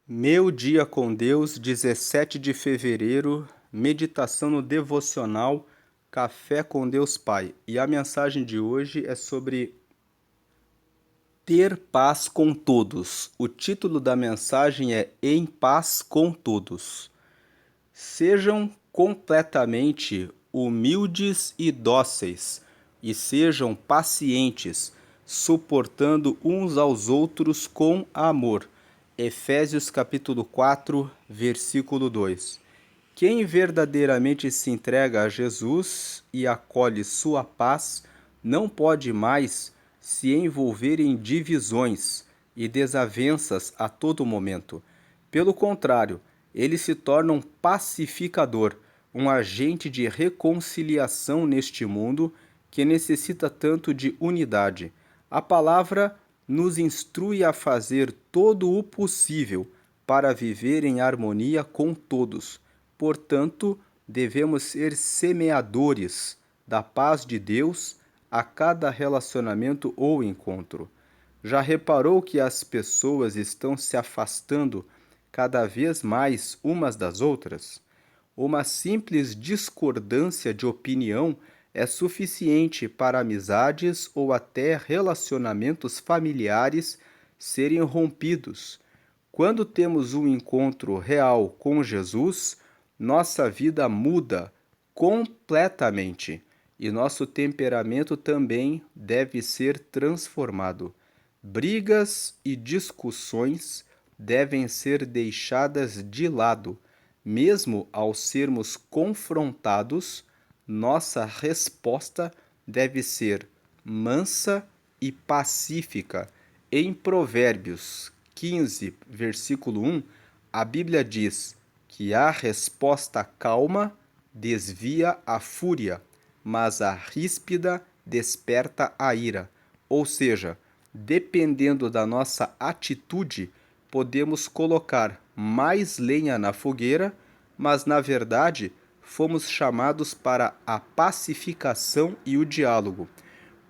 Meu dia com Deus, 17 de fevereiro, meditação no devocional Café com Deus Pai. E a mensagem de hoje é sobre ter paz com todos. O título da mensagem é Em Paz com Todos. Sejam completamente humildes e dóceis, e sejam pacientes, suportando uns aos outros com amor. Efésios capítulo 4, versículo 2. Quem verdadeiramente se entrega a Jesus e acolhe sua paz não pode mais se envolver em divisões e desavenças a todo momento. Pelo contrário, ele se torna um pacificador, um agente de reconciliação neste mundo que necessita tanto de unidade. A palavra nos instrui a fazer todo o possível para viver em harmonia com todos. Portanto, devemos ser semeadores da paz de Deus a cada relacionamento ou encontro. Já reparou que as pessoas estão se afastando cada vez mais umas das outras? Uma simples discordância de opinião é suficiente para amizades ou até relacionamentos familiares serem rompidos. Quando temos um encontro real com Jesus, nossa vida muda completamente e nosso temperamento também deve ser transformado. Brigas e discussões devem ser deixadas de lado. Mesmo ao sermos confrontados, nossa resposta deve ser mansa e pacífica. Em Provérbios 15, versículo 1, a Bíblia diz que a resposta calma desvia a fúria, mas a ríspida desperta a ira. Ou seja, dependendo da nossa atitude, podemos colocar mais lenha na fogueira, mas na verdade fomos chamados para a pacificação e o diálogo.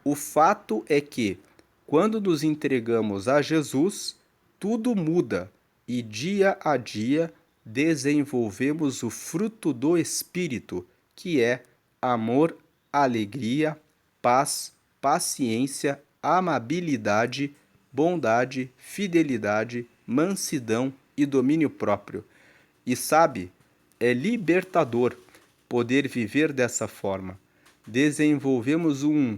O fato é que, quando nos entregamos a Jesus, tudo muda e dia a dia desenvolvemos o fruto do Espírito, que é amor, alegria, paz, paciência, amabilidade, bondade, fidelidade, mansidão e domínio próprio. E sabe, é libertador poder viver dessa forma. Desenvolvemos um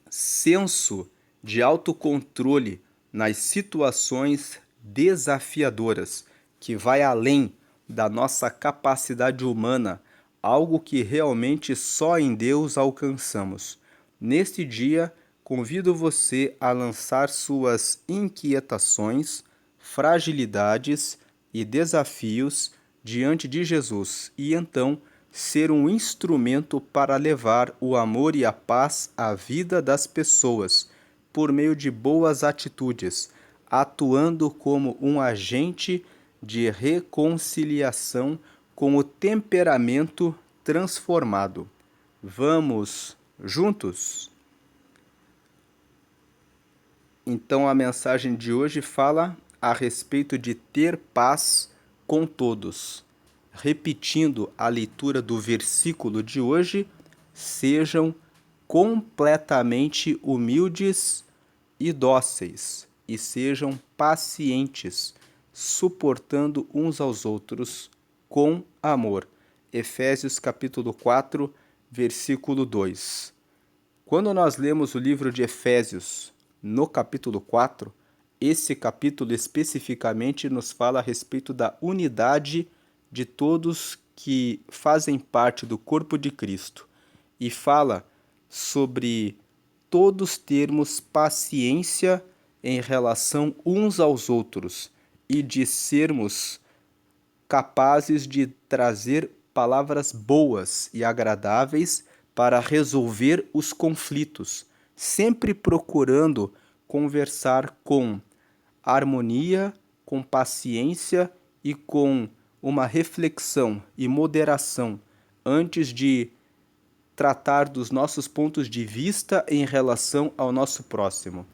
senso de autocontrole nas situações desafiadoras, que vai além da nossa capacidade humana, algo que realmente só em Deus alcançamos. Neste dia, convido você a lançar suas inquietações, fragilidades e desafios diante de Jesus e então ser um instrumento para levar o amor e a paz à vida das pessoas por meio de boas atitudes, atuando como um agente de reconciliação com o temperamento transformado. Vamos juntos? Então a mensagem de hoje fala a respeito de ter paz com todos. Repetindo a leitura do versículo de hoje, sejam completamente humildes e dóceis, e sejam pacientes, suportando uns aos outros com amor. Efésios capítulo 4, versículo 2. Quando nós lemos o livro de Efésios, no capítulo 4, esse capítulo especificamente nos fala a respeito da unidade de todos que fazem parte do corpo de Cristo e fala sobre todos termos paciência em relação uns aos outros e de sermos capazes de trazer palavras boas e agradáveis para resolver os conflitos, sempre procurando conversar com harmonia, com paciência e com uma reflexão e moderação antes de tratar dos nossos pontos de vista em relação ao nosso próximo.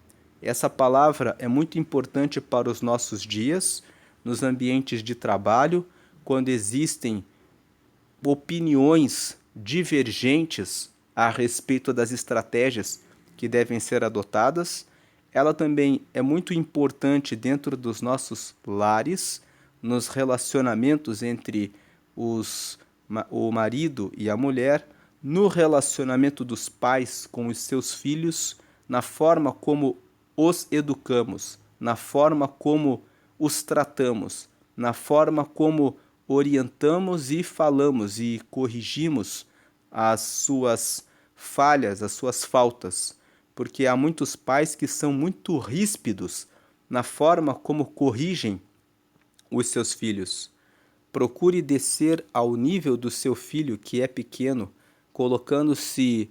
Essa palavra é muito importante para os nossos dias, nos ambientes de trabalho, quando existem opiniões divergentes a respeito das estratégias que devem ser adotadas. Ela também é muito importante dentro dos nossos lares, nos relacionamentos entre o marido e a mulher, no relacionamento dos pais com os seus filhos, na forma como os educamos, na forma como os tratamos, na forma como orientamos e falamos e corrigimos as suas falhas, as suas faltas, porque há muitos pais que são muito ríspidos na forma como corrigem os seus filhos. Procure descer ao nível do seu filho que é pequeno, colocando-se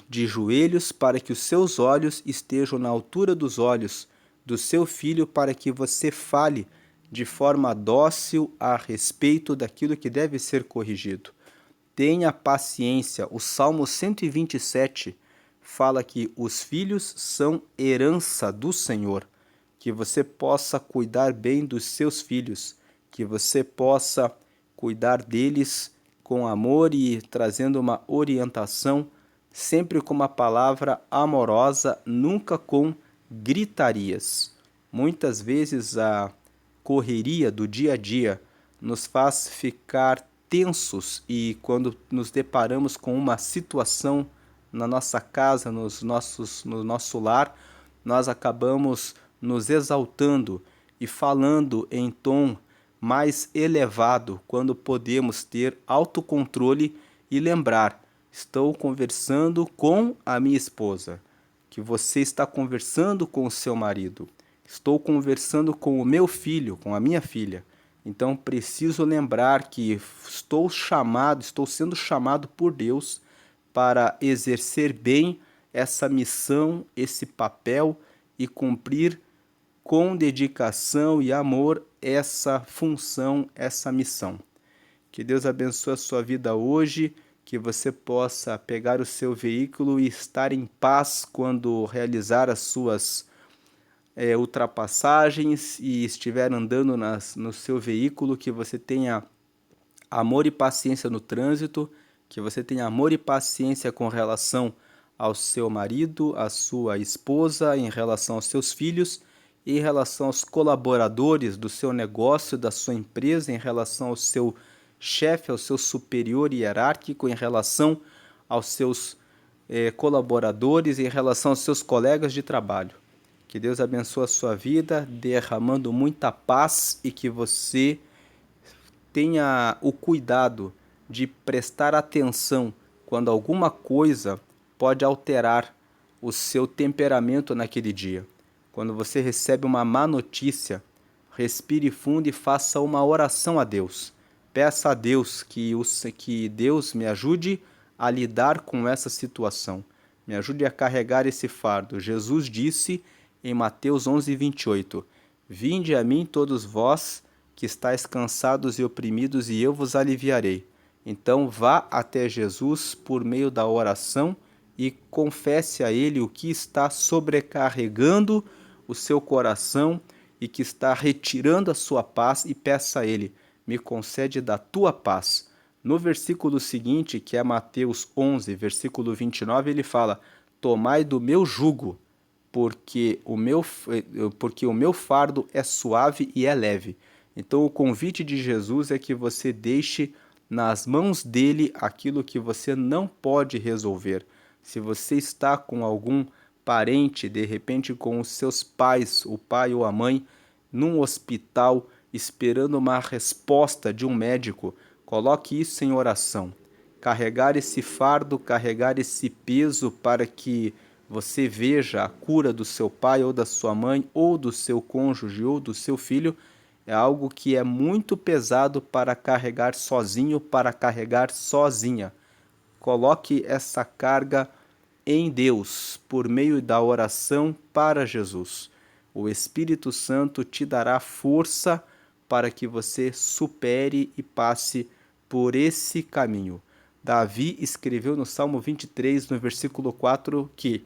de joelhos para que os seus olhos estejam na altura dos olhos do seu filho, para que você fale de forma dócil a respeito daquilo que deve ser corrigido. Tenha paciência. O Salmo 127 fala que os filhos são herança do Senhor, que você possa cuidar bem dos seus filhos, que você possa cuidar deles com amor e trazendo uma orientação, sempre com uma palavra amorosa, nunca com gritarias. Muitas vezes a correria do dia a dia nos faz ficar tensos e quando nos deparamos com uma situação na nossa casa, no nosso lar, nós acabamos nos exaltando e falando em tom mais elevado, quando podemos ter autocontrole e lembrar: estou conversando com a minha esposa, que você está conversando com o seu marido, estou conversando com o meu filho, com a minha filha. Então preciso lembrar que estou sendo chamado por Deus para exercer bem essa missão, esse papel e cumprir com dedicação e amor essa função, essa missão. Que Deus abençoe a sua vida hoje, que você possa pegar o seu veículo e estar em paz quando realizar as suas ultrapassagens e estiver andando no seu veículo, que você tenha amor e paciência no trânsito, que você tenha amor e paciência com relação ao seu marido, à sua esposa, em relação aos seus filhos, em relação aos colaboradores do seu negócio, da sua empresa, em relação ao seu chefe, ao seu superior hierárquico, em relação aos seus colaboradores, em relação aos seus colegas de trabalho. Que Deus abençoe a sua vida, derramando muita paz e que você tenha o cuidado de prestar atenção quando alguma coisa pode alterar o seu temperamento naquele dia. Quando você recebe uma má notícia, respire fundo e faça uma oração a Deus. Peça a Deus que Deus me ajude a lidar com essa situação. Me ajude a carregar esse fardo. Jesus disse em Mateus 11:28, vinde a mim todos vós que estáis cansados e oprimidos, e eu vos aliviarei. Então vá até Jesus por meio da oração e confesse a Ele o que está sobrecarregando o seu coração e que está retirando a sua paz, e peça a Ele: me concede da tua paz. No versículo seguinte, que é Mateus 11, versículo 29, ele fala: tomai do meu jugo, porque o meu fardo é suave e é leve. Então o convite de Jesus é que você deixe nas mãos dele aquilo que você não pode resolver. Se você está com algum parente, de repente com os seus pais, o pai ou a mãe, num hospital, esperando uma resposta de um médico, coloque isso em oração. Carregar esse fardo, carregar esse peso para que você veja a cura do seu pai ou da sua mãe, ou do seu cônjuge ou do seu filho, é algo que é muito pesado para carregar sozinho, para carregar sozinha. Coloque essa carga em Deus, por meio da oração para Jesus. O Espírito Santo te dará força para que você supere e passe por esse caminho. Davi escreveu no Salmo 23, no versículo 4, que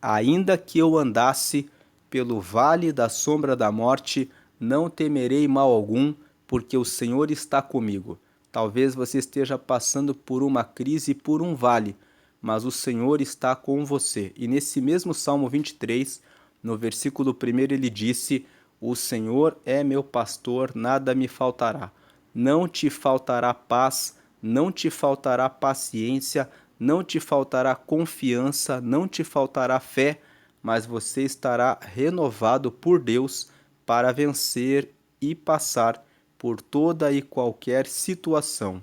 ainda que eu andasse pelo vale da sombra da morte, não temerei mal algum, porque o Senhor está comigo. Talvez você esteja passando por uma crise, por um vale, mas o Senhor está com você. E nesse mesmo Salmo 23, no versículo 1, ele disse: o Senhor é meu pastor, nada me faltará. Não te faltará paz, não te faltará paciência, não te faltará confiança, não te faltará fé, mas você estará renovado por Deus para vencer e passar por toda e qualquer situação.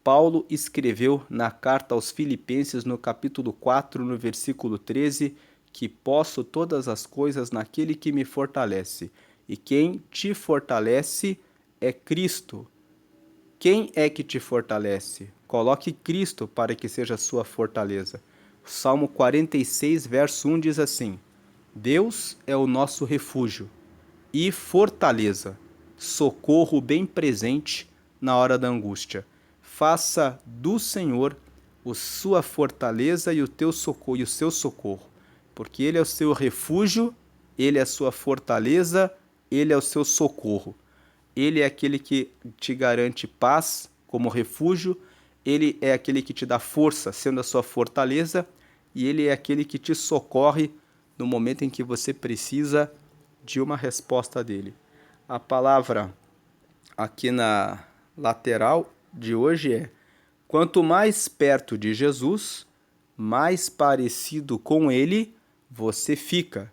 Paulo escreveu na carta aos Filipenses, no capítulo 4, no versículo 13, que posso todas as coisas naquele que me fortalece. E quem te fortalece é Cristo. Quem é que te fortalece? Coloque Cristo para que seja a sua fortaleza. O Salmo 46, verso 1 diz assim: Deus é o nosso refúgio e fortaleza, socorro bem presente na hora da angústia. Faça do Senhor a sua fortaleza e o teu socorro e o seu socorro, porque ele é o seu refúgio, ele é a sua fortaleza, ele é o seu socorro. Ele é aquele que te garante paz como refúgio, ele é aquele que te dá força, sendo a sua fortaleza, e ele é aquele que te socorre no momento em que você precisa de uma resposta dele. A palavra aqui na lateral de hoje é: quanto mais perto de Jesus, mais parecido com ele você fica.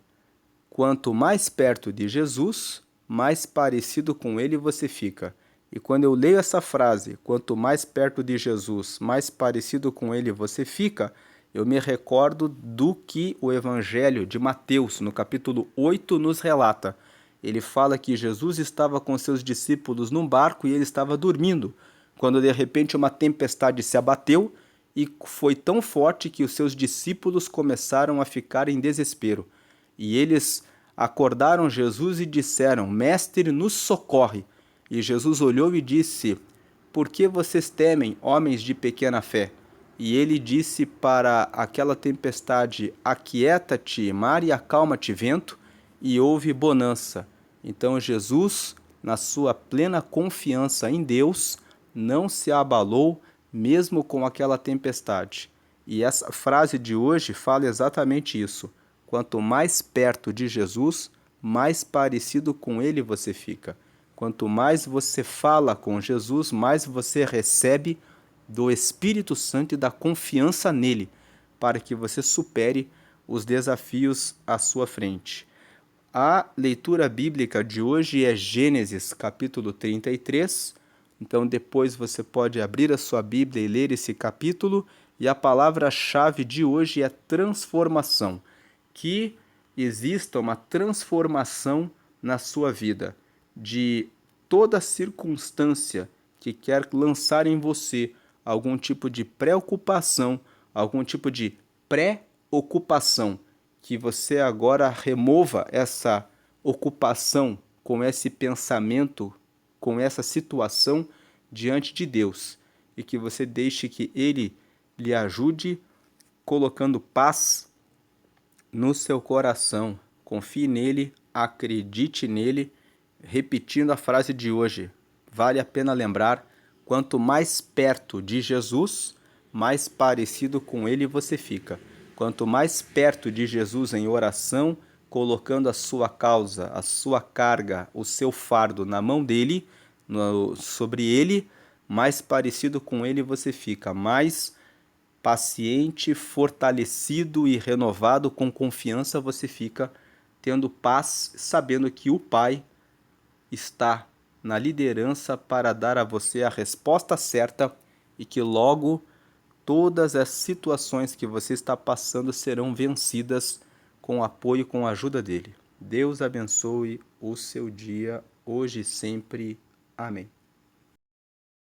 Quanto mais perto de Jesus, mais parecido com ele você fica. E quando eu leio essa frase, quanto mais perto de Jesus, mais parecido com ele você fica, eu me recordo do que o Evangelho de Mateus, no capítulo 8, nos relata. Ele fala que Jesus estava com seus discípulos num barco e ele estava dormindo, quando de repente uma tempestade se abateu e foi tão forte que os seus discípulos começaram a ficar em desespero. E eles acordaram Jesus e disseram: Mestre, nos socorre. E Jesus olhou e disse: Por que vocês temem, homens de pequena fé? E ele disse para aquela tempestade: Aquieta-te, mar, e acalma-te, vento, e houve bonança. Então Jesus, na sua plena confiança em Deus, não se abalou, mesmo com aquela tempestade. E essa frase de hoje fala exatamente isso. Quanto mais perto de Jesus, mais parecido com ele você fica. Quanto mais você fala com Jesus, mais você recebe do Espírito Santo e da confiança nele, para que você supere os desafios à sua frente. A leitura bíblica de hoje é Gênesis, capítulo 33. Então, depois você pode abrir a sua Bíblia e ler esse capítulo. E a palavra-chave de hoje é transformação. Que exista uma transformação na sua vida, de toda circunstância que quer lançar em você algum tipo de preocupação, algum tipo de pré-ocupação, que você agora remova essa ocupação com esse pensamento, com essa situação diante de Deus, e que você deixe que Ele lhe ajude colocando paz no seu coração. Confie nele, acredite nele, repetindo a frase de hoje. Vale a pena lembrar: quanto mais perto de Jesus, mais parecido com ele você fica. Quanto mais perto de Jesus em oração, colocando a sua causa, a sua carga, o seu fardo na mão dele, sobre ele, mais parecido com ele você fica, mais paciente, fortalecido e renovado, com confiança você fica, tendo paz, sabendo que o Pai está na liderança para dar a você a resposta certa e que logo todas as situações que você está passando serão vencidas com o apoio e com a ajuda dele. Deus abençoe o seu dia, hoje e sempre. Amém.